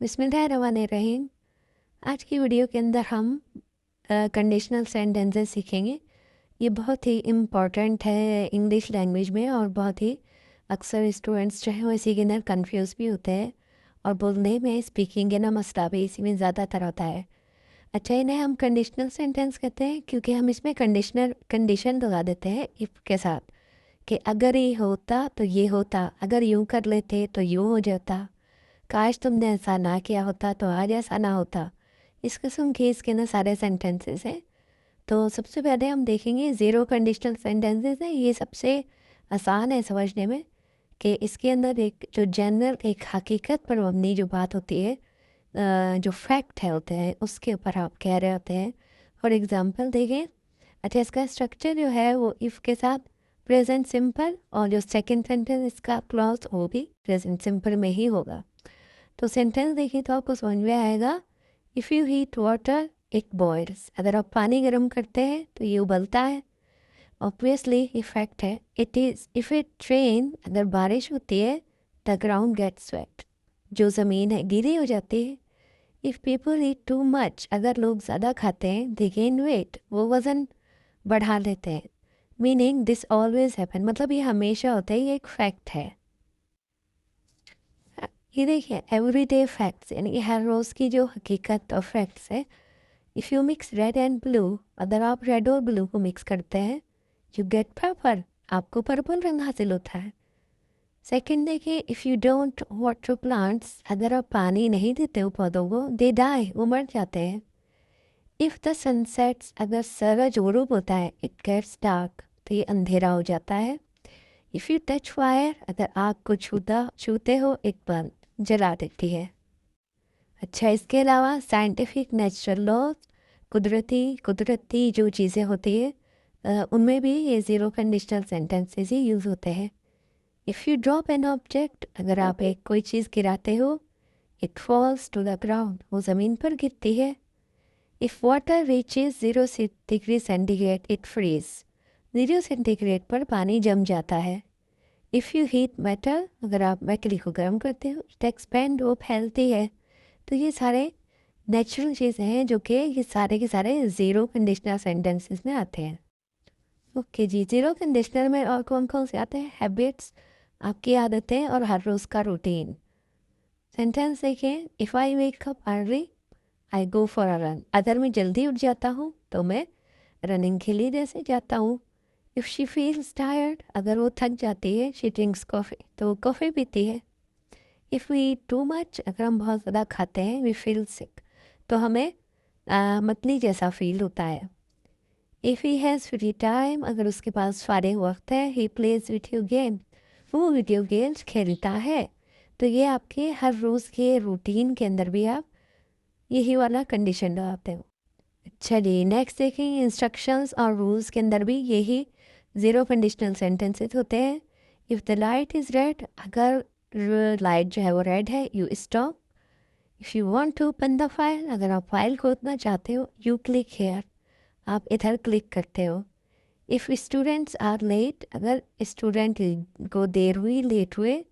बिस्मिल्लाहिर्रहमानिर्रहीम। आज की वीडियो के अंदर हम कंडीशनल सेंटेंसेस सीखेंगे। ये बहुत ही इम्पॉर्टेंट है इंग्लिश लैंग्वेज में और बहुत ही अक्सर स्टूडेंट्स जो हैं वो इसी के अंदर कंफ्यूज भी होते हैं और बोलने में स्पीकिंग के ना मसला भी इसी में ज़्यादातर होता है। अच्छा, इन्हें हम कंडीशनल सेंटेंस कहते हैं क्योंकि हम इसमें कंडीशन लगा देते हैं इफ़ के साथ कि अगर ये होता तो ये होता, अगर यूँ कर लेते तो यूँ हो जाता, काश तुमने ऐसा ना किया होता तो आज ऐसा ना होता। इस किस्म के इसके ना सारे सेंटेंसेस हैं। तो सबसे पहले हम देखेंगे ज़ीरो कंडीशनल सेंटेंसेस हैं। ये सबसे आसान है समझने में कि इसके अंदर एक जो जनरल एक हकीकत पर मबनी जो बात होती है, जो फैक्ट है होते हैं उसके ऊपर आप कह रहे होते हैं। फॉर एग्ज़ाम्पल देखें। अच्छा, इसका स्ट्रक्चर जो है वो इफ़ के साथ प्रेजेंट सिंपल और जो सेकंड सेंटेंस इसका क्लॉज वो भी प्रेजेंट सिंपल में ही होगा। तो सेंटेंस देखिए तो आपको समझ में आएगा। If you heat water it boils, अगर आप पानी गर्म करते हैं तो ये उबलता है। ऑब्वियसली इफेक्ट है। It is if it rain, अगर बारिश होती है द ग्राउंड गेट्स वेट, जो ज़मीन है गीली हो जाती है। If people eat too much, अगर लोग ज़्यादा खाते हैं दे गेन वेट, वो वज़न बढ़ा लेते हैं। मीनिंग दिस ऑलवेज हैपन, मतलब ये हमेशा होता है, ये एक फैक्ट है। ये देखिए एवरीडे फैक्ट्स यानी कि हर रोज़ की जो हकीकत और फैक्ट्स है। If you mix red and blue, अगर आप रेड और ब्लू को मिक्स करते हैं यू गेट पर्पल, आपको पर्पल रंग हासिल होता है। सेकंड देखिए, if you don't water plants, अगर आप पानी नहीं देते हो पौधों को दे डाई, वो मर जाते हैं। इफ़ द सन सेट्स, अगर सूरज गुरूब होता है इट गेट्स डार्क, तो ये अंधेरा हो जाता है। इफ़ यू टच फायर, अगर आग को छूते हो इट बर्न, जला देती है। अच्छा, इसके अलावा साइंटिफिक नेचुरल लॉज, कुदरती जो चीज़ें होती है उनमें भी ये ज़ीरो कंडीशनल सेंटेंसेस ही यूज़ होते हैं। If you drop an object, अगर आप एक कोई चीज़ गिराते हो it falls to the ground, वो ज़मीन पर गिरती है। If water reaches 0 degree centigrade it freeze, 0 centigrade पर पानी जम जाता है। इफ़ यू हीट मेटल, अगर आप लकड़ी को गर्म करते हो इट एक्सपेंड, वो फैलती है। तो ये सारे नेचुरल चीज़ें हैं जो कि ये सारे के सारे ज़ीरो कंडीशनल सेंटेंसेस में आते हैं। ओके जी, ज़ीरो कंडीशनल में और कौन कौन से आते हैं? हैबिट्स, आपकी आदतें और हर रोज़ का रूटीन। सेंटेंस देखें। If I wake up early I go for a run, अगर मैं जल्दी उठ जाता हूँ तो मैं रनिंग के लिए जैसे जाता हूँ। इफ़ शी फील्स टायर्ड, अगर वो थक जाती है शी ड्रिंक्स कॉफ़ी, तो वो कॉफ़ी पीती है। If we eat too much, अगर हम बहुत ज़्यादा खाते हैं वी फील सिक, तो हमें मतली जैसा फील होता है। If he has free time, अगर उसके पास फारिग वक्त है ही प्लेज वीडियो गेम, वो वीडियो गेम्स खेलता है। तो ये आपके हर रोज़ के रूटीन के अंदर भी आप यही वाला कंडीशन लगाते हो। चलिए नेक्स्ट देखें। इंस्ट्रक्शंस और रूल्स के अंदर भी यही ज़ीरो कंडीशनल सेंटेंसेस होते हैं। If the light is red, अगर लाइट जो है वो रेड है you stop. If you want to open the file, अगर आप फाइल खोलना चाहते हो यू क्लिक हेयर, आप इधर क्लिक करते हो। इफ़ स्टूडेंट्स आर लेट, अगर स्टूडेंट को देर हुई लेट हुए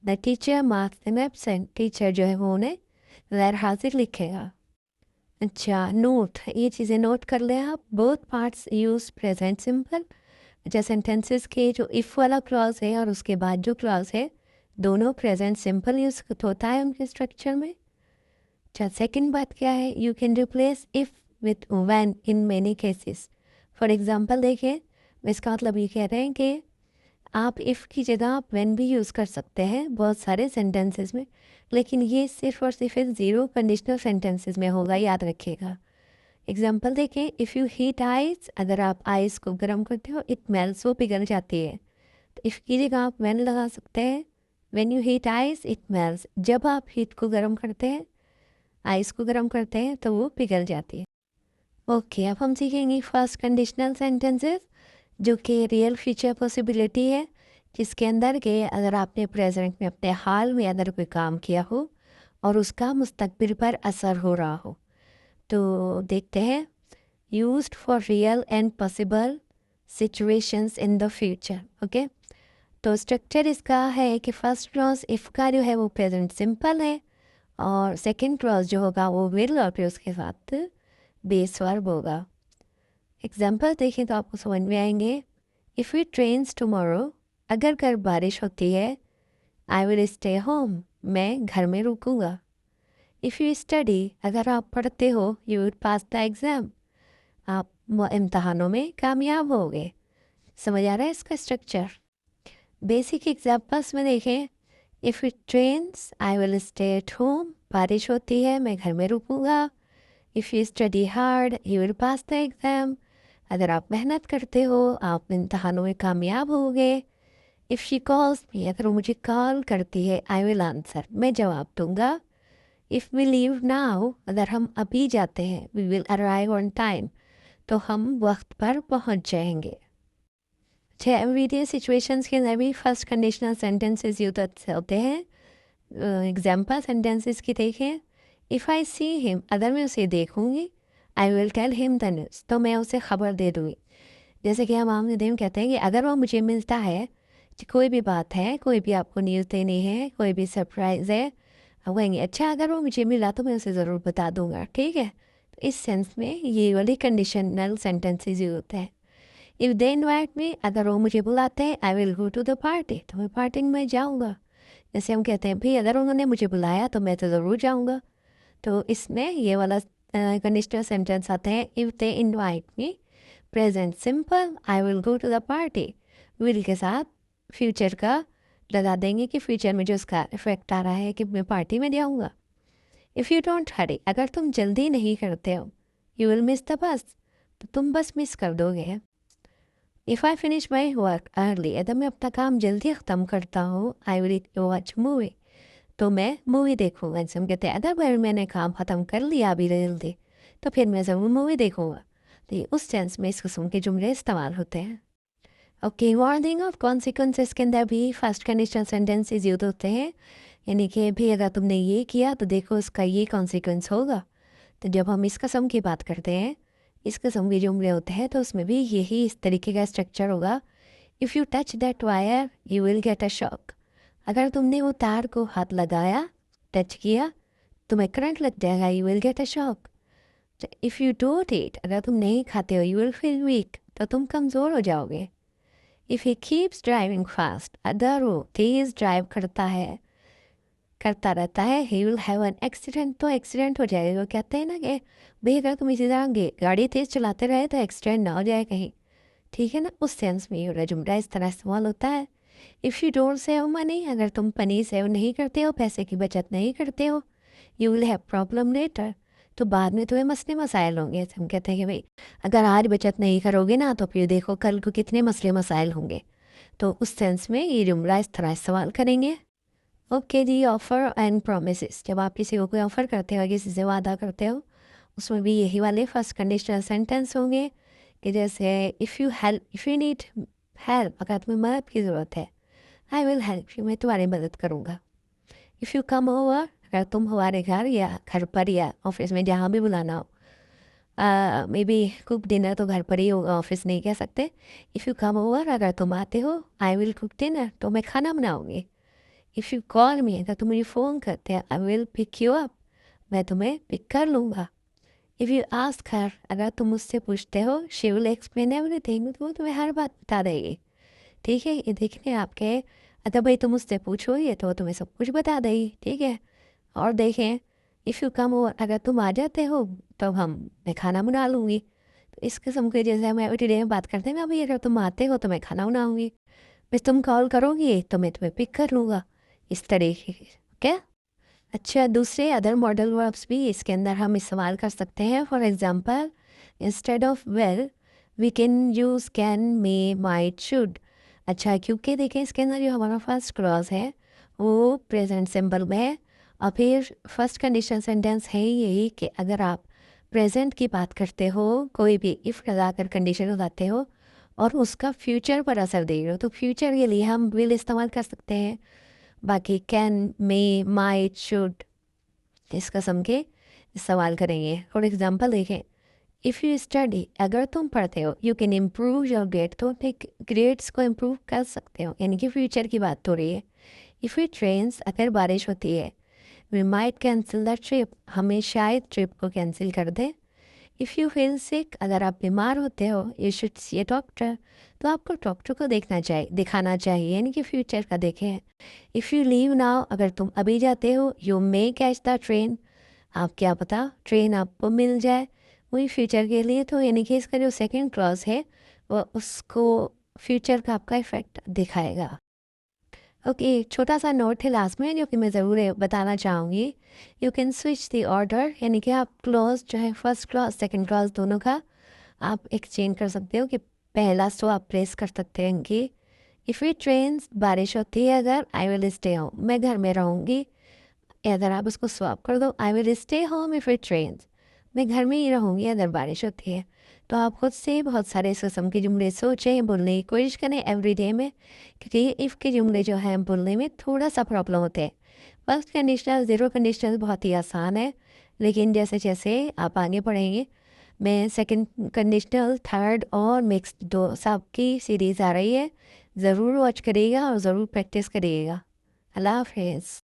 the teacher marks them absent, teacher जो है वो उन्हें गैर हाजिर लिखेगा। अच्छा, नोट, ये चीज़ें नोट कर लें आप। Both parts use present simple. अच्छा, सेंटेंसेस के जो इफ़ वाला क्लॉज है और उसके बाद जो क्लॉज है दोनों प्रेजेंट सिंपल यूज होता है उनके स्ट्रक्चर में। अच्छा, सेकंड बात क्या है? You can replace if with when in many cases. For example देखिए, इसका मतलब ये कह रहे हैं कि आप इफ़ की जगह आप व्हेन भी यूज़ कर सकते हैं बहुत सारे सेंटेंसेस में, लेकिन ये सिर्फ और सिर्फ ज़ीरो कंडीशनल सेंटेंसेस में होगा, याद रखिएगा। एग्जांपल देखें। इफ़ यू हीट आइस, अगर आप आइस को गर्म करते हो इट मेल्ट्स, वो पिघल जाती है। तो इफ़ की जगह आप व्हेन लगा सकते हैं। When you heat ice it melts, जब आप हीट को गर्म करते हैं आइस को गर्म करते हैं तो वो पिघल जाती है। ओके, अब हम सीखेंगे फर्स्ट कंडीशनल सेंटेंसेस जो कि रियल फ्यूचर पॉसिबिलिटी है, जिसके अंदर के अगर आपने प्रेजेंट में अपने हाल में अगर कोई काम किया हो और उसका मुस्तकबिल पर असर हो रहा हो। तो देखते हैं। Used for real and possible situations in the future. Okay, तो स्ट्रक्चर इसका है कि फर्स्ट क्लॉज इफ़ का जो है वो प्रेजेंट सिंपल है और सेकंड क्लॉज जो होगा वो विल और फिर उसके साथ बेस वर्ब होगा। एग्जाम्पल देखें तो आपको समझ में आएंगे। इफ़ इट रेन्स टुमारो, अगर कल बारिश होती है, आई विल स्टे होम, मैं घर में रुकूंगा। इफ़ यू स्टडी, अगर आप पढ़ते हो, you will pass the exam, आप इम्तहानों में कामयाब होगे। समझ आ रहा है इसका स्ट्रक्चर। बेसिक एग्जाम्पल्स में देखें। If it rains I will stay at home, बारिश होती है मैं घर में रुकूंगा। If you study hard you will pass the exam, अगर आप मेहनत करते हो आप इम्तहानों में कामयाब होगे। इफ़ शी कॉल्स मी, अगर वो मुझे कॉल करती है, आई विल आंसर, मैं जवाब दूंगा। इफ़ वी लीव नाउ, अगर हम अभी जाते हैं, we will arrive on time, तो हम वक्त पर पहुंच जाएंगे। एवरीडे सिचुएशंस के अंदर भी फर्स्ट कंडीशनल सेंटेंसेस यूज होते हैं। एग्जाम्पल सेंटेंसेस की देखें। इफ़ आई सी हिम, अगर मैं उसे देखूंगी, I will tell him the news, तो मैं उसे खबर दे दूँगी। जैसे कि हम आम दिन कहते हैं कि अगर वो मुझे मिलता है, कोई भी बात है, कोई भी आपको न्यूज़ देनी है, कोई भी सरप्राइज़ है, हम कहेंगे अच्छा अगर वो मुझे मिला तो मैं उसे ज़रूर बता दूंगा। ठीक है, तो इस सेंस में ये वाली कंडीशनल सेंटेंसेस यूज होते हैं। इफ़ दे इन्वाइट मी, अगर वो मुझे बुलाते हैं, I will go to the party, तो मैं पार्टी में जाऊँगा। जैसे हम कहते हैं भाई अगर उन्होंने मुझे बुलाया तो मैं तो ज़रूर जाऊँगा। तो इसमें ये वाला कंडीशनल सेंटेंस आते हैं। If they invite me, present simple, I will go to the party, will के साथ फ्यूचर का लगा देंगे कि फ्यूचर में जो उसका इफेक्ट आ रहा है कि मैं पार्टी में जाऊँगा। इफ़ यू डोंट हरी, अगर तुम जल्दी नहीं करते हो, you will miss the bus, तो तुम बस मिस कर दोगे। If I finish my work early, अगर मैं अपना काम जल्दी ख़त्म करता हूँ, आई विल वॉच मूवी, तो मैं मूवी देखूँगा। जैसे हम कहते हैं अगर मैंने काम ख़त्म कर लिया अभी जल्दी, तो फिर मैं ज़रूर मूवी देखूँगा। तो ये उस सेंस में इस किस्म के जुमले इस्तेमाल होते हैं। ओके, वार्निंग और कॉन्सिक्वेंसेस के अंदर भी फर्स्ट कंडीशनल सेंटेंसेस यूज होते हैं। यानी कि भी अगर तुमने ये किया तो देखो इसका ये कॉन्सिक्वेंस होगा। तो जब हम इस किस्म की बात करते हैं, इस किस्म के जुमले होते हैं, तो उसमें भी यही इस तरीके का स्ट्रक्चर होगा। If you touch that wire you will get a shock, अगर तुमने वो तार को हाथ लगाया, टच किया, तुम्हें करंट लग जाएगा, you will get a shock. If you don't eat, अगर तुम नहीं खाते हो, यू विल फील वीक, तो तुम कमज़ोर हो जाओगे। If he keeps driving fast, अगर वो तेज़ ड्राइव करता रहता है, he will have an accident, तो एक्सीडेंट हो जाएगा। वो कहते हैं ना कि भाई अगर तुम इसी तरह गाड़ी तेज़ चलाते रहे तो एक्सीडेंट ना हो जाए कहीं। ठीक है ना, उस सेंस में ये जुमला इस तरह इस्तेमाल होता है। If you don't save money, अगर तुम मनी सेव नहीं करते हो, पैसे की बचत नहीं करते हो, you will have problem later, तो बाद में तुम्हें मसले मसाइल होंगे। हम कहते हैं कि भाई अगर आज बचत नहीं करोगे ना तो फिर देखो कल को कितने मसले मसाइल होंगे। तो उस सेंस में ये जुमला इस तरह इस्तेमाल करेंगे। ओके जी, ऑफ़र एंड प्रोमिस, जब आप किसी को कोई ऑफ़र करते हो, किसी से वादा करते हो, उसमें भी यही वाले फर्स्ट कंडीशनल सेंटेंस होंगे कि जैसे इफ़ यू नीड हेल्प, अगर तुम्हें मदद की ज़रूरत है, आई विल हेल्प यू, मैं तुम्हारी मदद करूँगा। इफ़ यू कम ओवर, अगर तुम हमारे घर या घर पर या ऑफिस में जहाँ भी बुलाना हो, मे बी कुक डिनर तो घर पर ही होगा, ऑफिस नहीं कह सकते। इफ़ यू कम ओवर, अगर तुम आते हो, आई विल कुक डिनर, तो मैं खाना बनाऊँगी। इफ़ यू कॉल मी, अगर तुम मुझे फ़ोन करते हैं, I will pick you up, मैं तुम्हें पिक कर लूँगा। इफ़ यू आस्क हर, अगर तुम मुझसे पूछते हो, शी विल एक्सप्लेन एवरीथिंग, तो वो तुम्हें हर बात बता देगी। ठीक है, ये देखने आपके, अगर भाई तुम मुझसे पूछोगे तो वो तुम्हें सब कुछ बता देगी। ठीक है, और देखें इफ़ यू कम ओवर, अगर तुम आ जाते हो तो मैं खाना बना लूँगी। तो इस किस्म के जैसे हम एवरीडे में बात करते हैं ना, भाई अगर तुम आते हो तो मैं खाना बनाऊँगी, बस तुम कॉल करोगी तो मैं तुम्हें पिक कर लूँगा, इस तरीके के। क्या अच्छा, दूसरे अदर मॉडल वर्ब्स भी इसके अंदर हम इस्तेमाल कर सकते हैं। For example, instead of will we can use can, may, might, should. अच्छा, क्योंकि देखें इसके अंदर जो हमारा फर्स्ट क्लॉज है वो प्रेजेंट सिंपल में है, और फिर फर्स्ट कंडीशन सेंटेंस है यही कि अगर आप प्रेजेंट की बात करते हो, कोई भी इफ़ लगाकर कंडीशन लगाते हो और उसका फ्यूचर पर असर दे रहे हो, तो फ्यूचर के लिए हम विल इस्तेमाल कर सकते हैं। बाकी कैन, मे, माइट, शुड इस किस्म के सवाल करेंगे। फॉर एग्जांपल देखें, इफ़ यू स्टडी, अगर तुम पढ़ते हो, you can improve your grade, तो अपने ग्रेड्स को इम्प्रूव कर सकते हो, यानी कि फ्यूचर की बात हो रही है। इफ़ यू ट्रेन्स, अगर बारिश होती है, we might cancel the trip, हमें शायद ट्रिप को कैंसिल कर दें। इफ़ यू फील सिक, अगर आप बीमार होते हो, you should see A doctor, तो आपको डॉक्टर को दिखाना चाहिए, यानी कि फ्यूचर का देखें। इफ़ यू लीव नाउ, अगर तुम अभी जाते हो, you may catch the train, आप क्या पता ट्रेन आपको मिल जाए, वही फ्यूचर के लिए। तो यानी कि इसका जो सेकंड क्लॉज है वो उसको फ्यूचर का आपका इफ़ेक्ट दिखाएगा। ओके, छोटा सा नोट है लास्ट में जो कि मैं ज़रूर बताना चाहूँगी। You can switch the order, यानी कि आप क्लॉज जो है फर्स्ट क्लॉज सेकंड क्लॉज दोनों का आप एक्सचेंज कर सकते हो। कि पहला तो आप प्रेस कर सकते हैं कि इफ़ इट ट्रेन्स, बारिश होती है अगर, आई विल स्टे होम, मैं घर में रहूँगी। अगर आप उसको स्वैप कर दो, I will stay home if it rains, मैं घर में ही रहूँगी अगर बारिश होती है। तो आप खुद से बहुत सारे इस किस्म के जुमले सोचें, बोलने की कोशिश करें एवरीडे में, क्योंकि इफ़ के जुमले जो हैं बोलने में थोड़ा सा प्रॉब्लम होते हैं। फर्स्ट कंडीशनल, ज़ीरो कंडीशनल बहुत ही आसान है, लेकिन जैसे जैसे आप आगे पढ़ेंगे, मैं सेकंड कंडीशनल, थर्ड और मिक्स्ड दो सब की सीरीज़ आ रही है, ज़रूर वॉच करिएगा और ज़रूर प्रैक्टिस करिएगा। अल्लाह हाफ़िज़।